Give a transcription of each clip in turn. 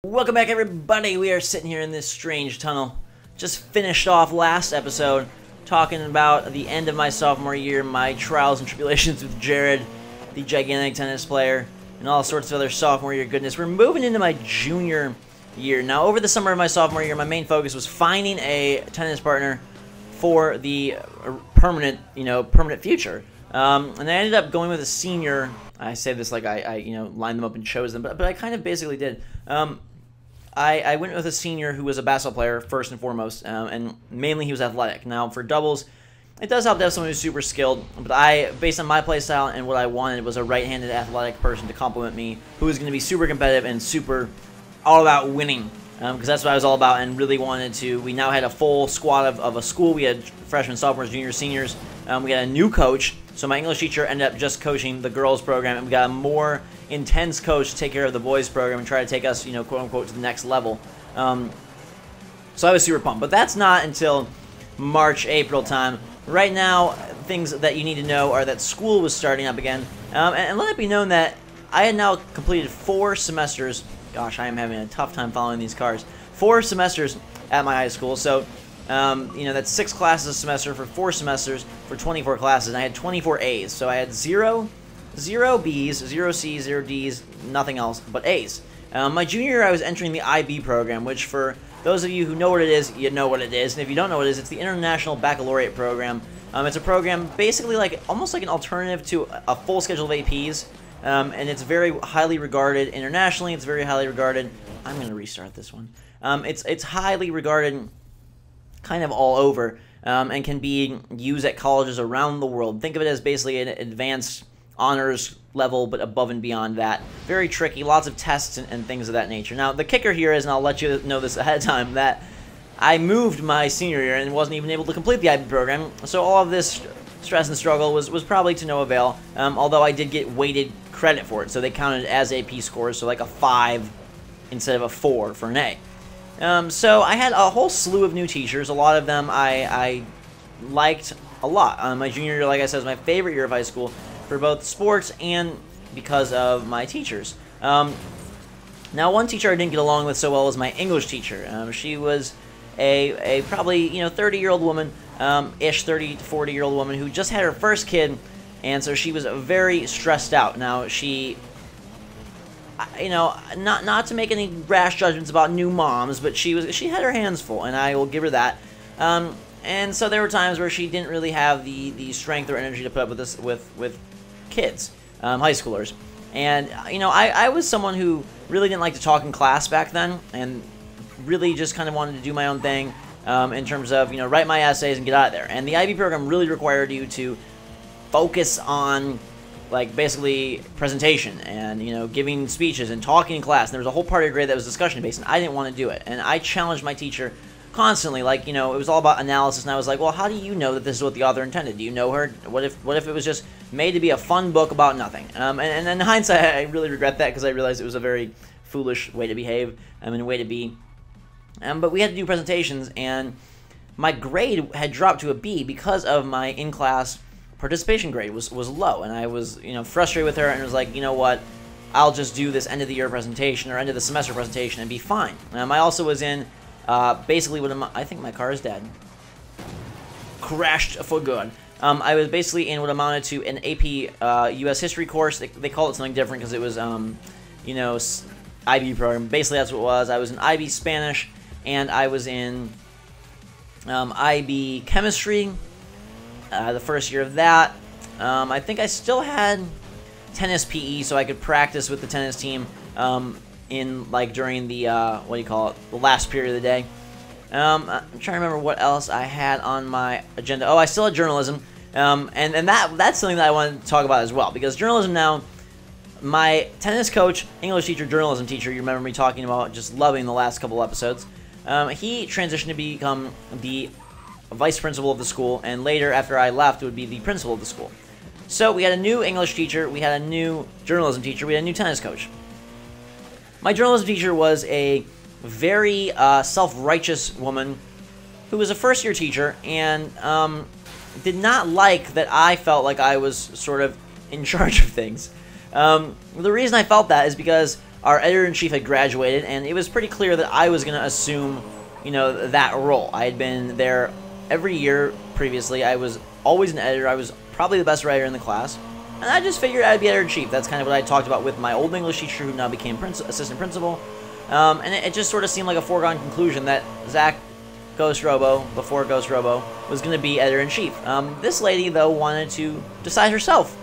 Welcome back, everybody. We are sitting here in this strange tunnel. Just finished off last episode talking about the end of my sophomore year, my trials and tribulations with Jared, the gigantic tennis player, and all sorts of other sophomore year goodness. We're moving into my junior year. Now, over the summer of my sophomore year, my main focus was finding a tennis partner for the permanent future. And I ended up going with a senior. I say this like I lined them up and chose them, but I kind of basically did. I went with a senior who was a basketball player first and foremost, and mainly he was athletic. Now, for doubles, it does help to have someone who's super skilled, but based on my play style and what I wanted, was a right-handed athletic person to complement me, who was going to be super competitive and super all about winning, because that's what I was all about and really wanted to. We now had a full squad of a school. We had freshmen, sophomores, juniors, seniors. We got a new coach, so my English teacher ended up just coaching the girls program, and we got a more intense coach to take care of the boys program and try to take us, quote unquote, to the next level. So I was super pumped, but that's not until March, April time. Right now, things that you need to know are that school was starting up again, and let it be known that I had now completed 4 semesters. Gosh, I am having a tough time following these cars. 4 semesters at my high school, so that's 6 classes a semester for 4 semesters for 24 classes, and I had 24 A's, so I had 0 B's, 0 C's, 0 D's, nothing else but A's. My junior year, I was entering the IB program, which for those of you who know what it is, you know what it is. And if you don't know what it is, it's the International Baccalaureate Program. It's a program basically almost like an alternative to a full schedule of APs, and it's very highly regarded internationally. It's very highly regarded. I'm going to restart this one. It's highly regarded kind of all over, and can be used at colleges around the world. Think of it as basically an advanced honors level, but above and beyond that. Very tricky, lots of tests and things of that nature. Now, the kicker here is, and I'll let you know this ahead of time, that I moved my senior year and wasn't even able to complete the IB program, so all of this stress and struggle was probably to no avail, although I did get weighted credit for it, so they counted as AP scores, so like a 5 instead of a 4 for an A. So I had a whole slew of new teachers. A lot of them I liked a lot. My junior year, like I said, was my favorite year of high school for both sports and because of my teachers. Now, one teacher I didn't get along with so well was my English teacher. She was a probably 30-year-old woman, 30 to 40-year-old woman who just had her first kid, and so she was very stressed out. Now, she, not to make any rash judgments about new moms, but she had her hands full, and I will give her that. And so there were times where she didn't really have the strength or energy to put up with this with kids, high schoolers. And I was someone who really didn't like to talk in class back then, and really just kind of wanted to do my own thing, in terms of write my essays and get out of there. And the IB program really required you to focus on basically presentation and giving speeches and talking in class. And there was a whole part of your grade that was discussion based, and I didn't want to do it. And I challenged my teacher constantly, it was all about analysis, and I was like, well, how do you know that this is what the author intended? Do you know her? What if it was just made to be a fun book about nothing? And in hindsight, I really regret that, because I realized it was a very foolish way to behave, and a way to be. But we had to do presentations, and my grade had dropped to a B because of my in-class participation grade was low, and I was frustrated with her, and was like, you know what, I'll just do this end of the year presentation or end of the semester presentation and be fine. I also was in basically I think my car is dead. Crashed for good. I was basically in what amounted to an AP U.S. history course. They call it something different because it was IB program. Basically, that's what it was. I was in IB Spanish, and I was in IB chemistry. The first year of that. I think I still had tennis PE, so I could practice with the tennis team during the the last period of the day. I'm trying to remember what else I had on my agenda. Oh, I still had journalism, and that's something that I wanted to talk about as well, because journalism now, my tennis coach, English teacher, journalism teacher, you remember me talking about just loving the last couple episodes, he transitioned to become the vice principal of the school, and later, after I left, would be the principal of the school. So we had a new English teacher, we had a new journalism teacher, we had a new tennis coach. My journalism teacher was a very self-righteous woman who was a first-year teacher, and did not like that I felt like I was sort of in charge of things. The reason I felt that is because our editor-in-chief had graduated, and it was pretty clear that I was going to assume, you know, that role. I had been there every year previously. I was always an editor. I was probably the best writer in the class, and I just figured I'd be editor-in-chief. That's kind of what I talked about with my old English teacher, who now became assistant principal, and it just sort of seemed like a foregone conclusion that Zach GhostRobo, before GhostRobo, was going to be editor-in-chief. This lady, though, wanted to decide herself,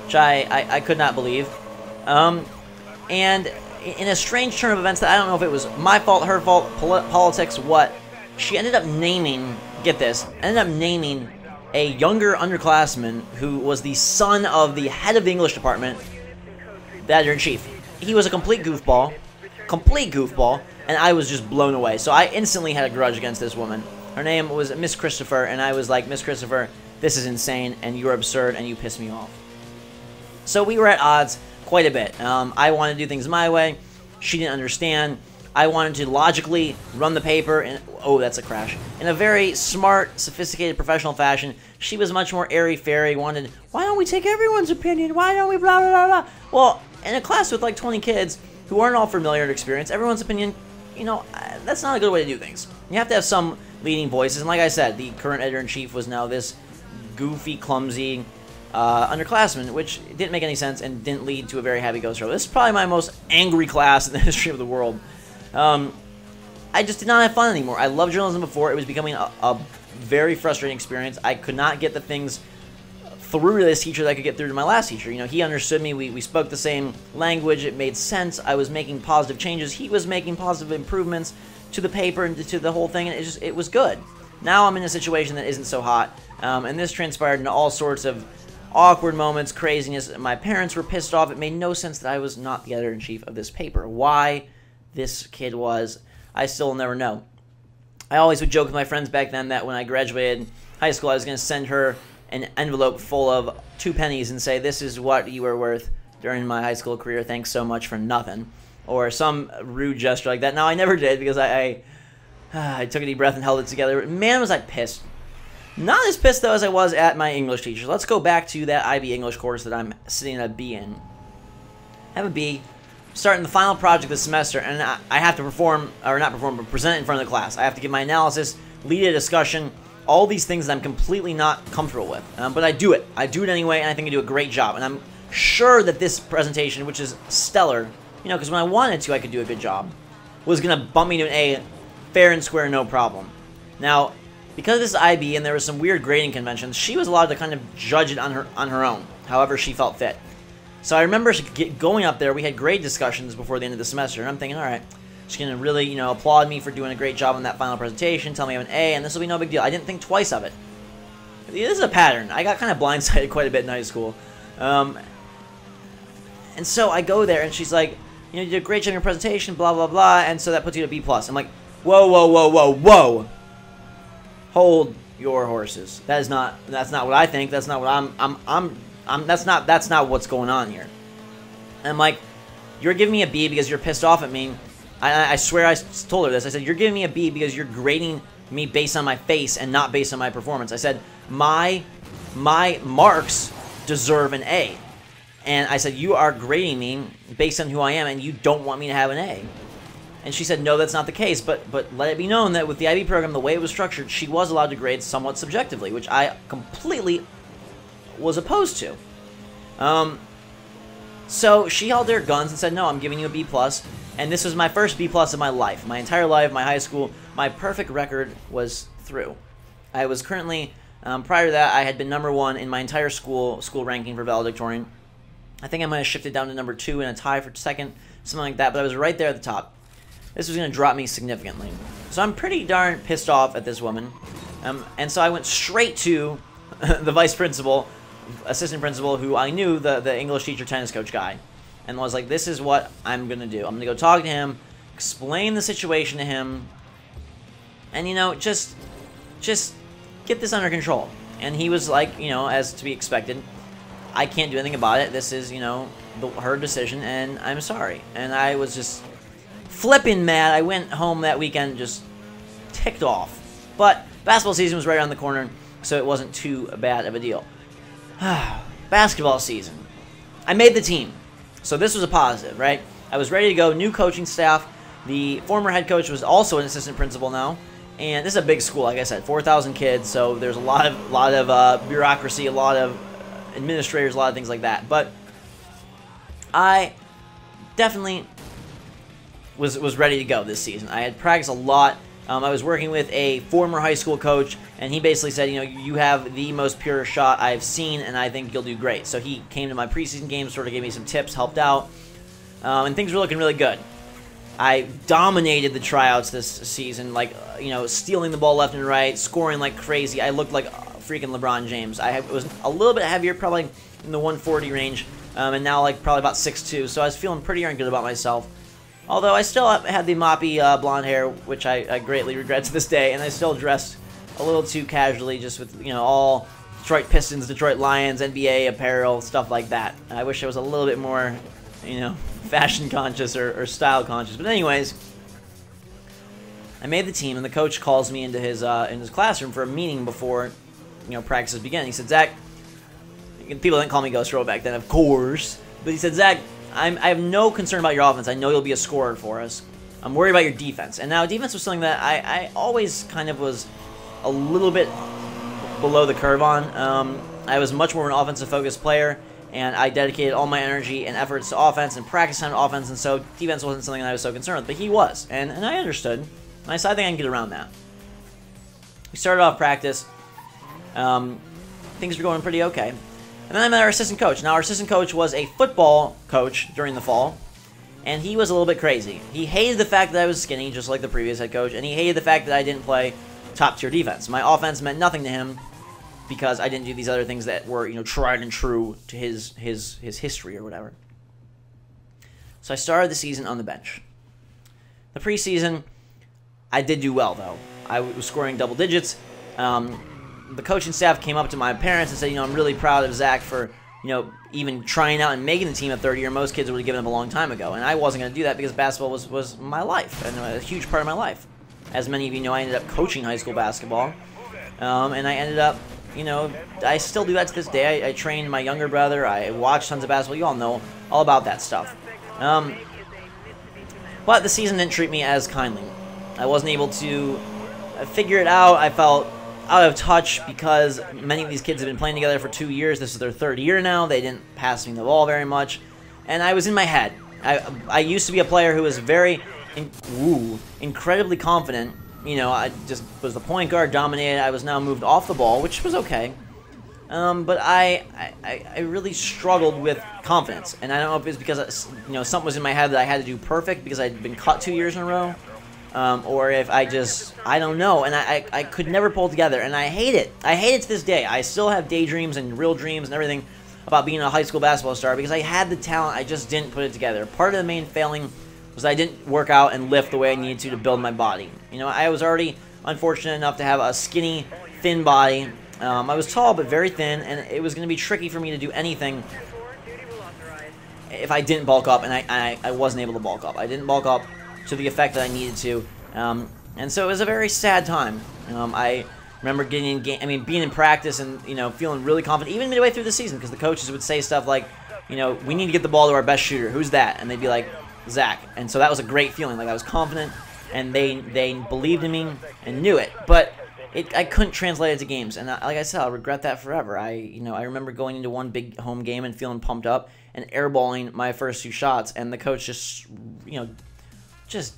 which I could not believe. And in a strange turn of events that I don't know if it was my fault, her fault, politics, what, she ended up naming, get this, ended up naming a younger underclassman who was the son of the head of the English department, the editor-in-chief. He was a complete goofball, and I was just blown away. So I instantly had a grudge against this woman. Her name was Miss Christopher, and I was like, Miss Christopher, this is insane, and you're absurd, and you piss me off. So we were at odds quite a bit. I wanted to do things my way. She didn't understand. I wanted to logically run the paper, and oh, that's a crash, in a very smart, sophisticated, professional fashion. She was much more airy-fairy, wanted, why don't we take everyone's opinion? Why don't we blah, blah, blah, blah? Well, in a class with like 20 kids who aren't all familiar to experience, everyone's opinion, you know, that's not a good way to do things. You have to have some leading voices, and like I said, the current editor-in-chief was now this goofy, clumsy underclassmen, which didn't make any sense and didn't lead to a very happy GhostRobo. This is probably my most angry class in the history of the world. I just did not have fun anymore. I loved journalism before. It was becoming a very frustrating experience. I could not get the things through to this teacher that I could get through to my last teacher. You know, he understood me. We spoke the same language. It made sense. I was making positive changes. He was making positive improvements to the paper and to the whole thing, and it was good. Now I'm in a situation that isn't so hot, and this transpired into all sorts of awkward moments, craziness. My parents were pissed off. It made no sense that I was not the editor-in-chief of this paper. Why this kid was, I still will never know. I always would joke with my friends back then that when I graduated high school, I was going to send her an envelope full of 2 pennies and say, this is what you were worth during my high school career. Thanks so much for nothing. Or some rude gesture like that. Now, I never did because I took a deep breath and held it together. Man, was I pissed. Not as pissed, though, as I was at my English teacher. Let's go back to that IB English course that I'm sitting at a B in. I have a B, starting the final project this semester, and I have to perform, or not perform, but present it in front of the class. I have to give my analysis, lead a discussion, all these things that I'm completely not comfortable with. But I do it. I do it anyway, and I think I do a great job. And I'm sure that this presentation, which is stellar, you know, because when I wanted to, I could do a good job, was going to bump me to an A, fair and square, no problem. Now, because this is IB and there was some weird grading conventions, she was allowed to kind of judge it on her own, however she felt fit. So I remember going up there, we had grade discussions before the end of the semester, and I'm thinking, all right, she's going to really, you know, applaud me for doing a great job on that final presentation, tell me I have an A, and this will be no big deal. I didn't think twice of it. This is a pattern. I got kind of blindsided quite a bit in high school. And so I go there, and she's like, you know, you did a great job in your presentation, blah, blah, blah, and so that puts you at a B+. I'm like, whoa, whoa, whoa, whoa, whoa. Hold your horses. That's not what I think. That's not what that's not what's going on here. And I'm like, you're giving me a B because you're pissed off at me. I swear I told her this. I said, you're giving me a B because you're grading me based on my face and not based on my performance. I said, my marks deserve an A. And I said, you are grading me based on who I am, and you don't want me to have an A. And she said, no, that's not the case, but let it be known that with the IB program, the way it was structured, she was allowed to grade somewhat subjectively, which I completely was opposed to. So she held their guns and said, no, I'm giving you a B+, and this was my first B+ of my life. My entire life, my high school, my perfect record was through. I was currently, prior to that, I had been #1 in my entire school ranking for valedictorian. I think I might have shifted down to #2 in a tie for second, something like that, but I was right there at the top. This was going to drop me significantly. So I'm pretty darn pissed off at this woman. And so I went straight to the vice principal, assistant principal, who I knew, the English teacher, tennis coach guy. And was like, this is what I'm going to do. I'm going to go talk to him, explain the situation to him, and, you know, just get this under control. And he was like, you know, as to be expected, I can't do anything about it. This is, you know, her decision, and I'm sorry. And I was just flipping mad. I went home that weekend just ticked off. But basketball season was right around the corner, so it wasn't too bad of a deal. Basketball season. I made the team. So this was a positive, right? I was ready to go, new coaching staff. The former head coach was also an assistant principal now. And this is a big school, like I said, 4,000 kids, so there's a lot of bureaucracy, a lot of administrators, a lot of things like that. But I definitely was ready to go this season. I had practiced a lot. I was working with a former high school coach, and he basically said, you know, you have the most pure shot I've seen, and I think you'll do great. So he came to my preseason games, sort of gave me some tips, helped out, and things were looking really good. I dominated the tryouts this season, like, you know, stealing the ball left and right, scoring like crazy. I looked like freaking LeBron James. I was a little bit heavier, probably in the 140 range, and now like probably about 6'2", so I was feeling pretty darn good about myself. Although I still had the moppy blonde hair, which I greatly regret to this day, and I still dressed a little too casually, just with, you know, all Detroit Pistons, Detroit Lions, NBA apparel, stuff like that. I wish I was a little bit more, you know, fashion conscious or style conscious. But anyways, I made the team, and the coach calls me into his classroom for a meeting before, you know, practices begin. He said, Zach, people didn't call me GhostRobo back then, of course, but he said, Zach, I have no concern about your offense. I know you'll be a scorer for us. I'm worried about your defense. And now defense was something that I always kind of was a little bit below the curve on. I was much more an offensive-focused player, and I dedicated all my energy and efforts to offense and practice time to offense, and so defense wasn't something that I was so concerned with. But he was, and I understood. And I said, I think I can get around that. We started off practice. Things were going pretty okay. And then I met our assistant coach. Now, our assistant coach was a football coach during the fall, and he was a little bit crazy. He hated the fact that I was skinny, just like the previous head coach, and he hated the fact that I didn't play top-tier defense. My offense meant nothing to him because I didn't do these other things that were, you know, tried and true to his history or whatever. So I started the season on the bench. The preseason, I did do well, though. I was scoring double digits. The coaching staff came up to my parents and said, you know, I'm really proud of Zach for, you know, even trying out and making the team at third year. Most kids would have given up a long time ago, and I wasn't going to do that because basketball was my life, and a huge part of my life. As many of you know, I ended up coaching high school basketball, and I ended up, you know, I still do that to this day. I trained my younger brother. I watched tons of basketball. You all know all about that stuff. But the season didn't treat me as kindly. I wasn't able to figure it out. I felt out of touch because many of these kids have been playing together for 2 years. This is their third year now. They didn't pass me the ball very much, and I was in my head. I used to be a player who was very incredibly confident. You know, I just was the point guard, dominated. I was now moved off the ball, which was okay. But I really struggled with confidence, and I don't know if it's because, you know, something was in my head that I had to do perfect because I'd been cut 2 years in a row. Or if I don't know, and I could never pull it together, and I hate it. I hate it to this day. I still have daydreams and real dreams and everything about being a high school basketball star because I had the talent, I just didn't put it together. Part of the main failing was I didn't work out and lift the way I needed to build my body. You know, I was already unfortunate enough to have a skinny, thin body. I was tall but very thin, and it was going to be tricky for me to do anything if I didn't bulk up, and I wasn't able to bulk up. I didn't bulk up to the effect that I needed to, and so it was a very sad time. I remember being in practice and, you know, feeling really confident, even midway through the season, because the coaches would say stuff like, you know, we need to get the ball to our best shooter. Who's that? And they'd be like, Zach. And so that was a great feeling. Like, I was confident, and they believed in me and knew it, but I couldn't translate it to games, and like I said, I'll regret that forever. I remember going into one big home game and feeling pumped up and airballing my first 2 shots, and the coach just, you know, just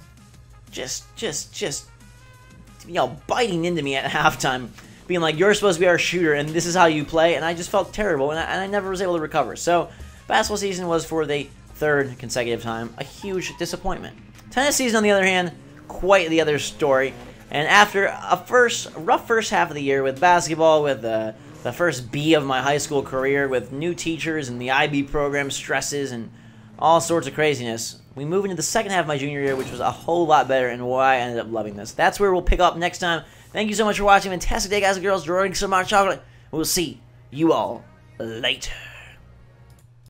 biting into me at halftime, being like, you're supposed to be our shooter, and this is how you play, and I just felt terrible, and I never was able to recover. So, basketball season was, for the 3rd consecutive time, a huge disappointment. Tennis season, on the other hand, quite the other story, and after a rough first half of the year with basketball, with the first B of my high school career, with new teachers and the IB program stresses and all sorts of craziness, we move into the second half of my junior year, which was a whole lot better, and why I ended up loving this. That's where we'll pick up next time. Thank you so much for watching. Fantastic day, guys and girls. Drinking some hot chocolate. We'll see you all later.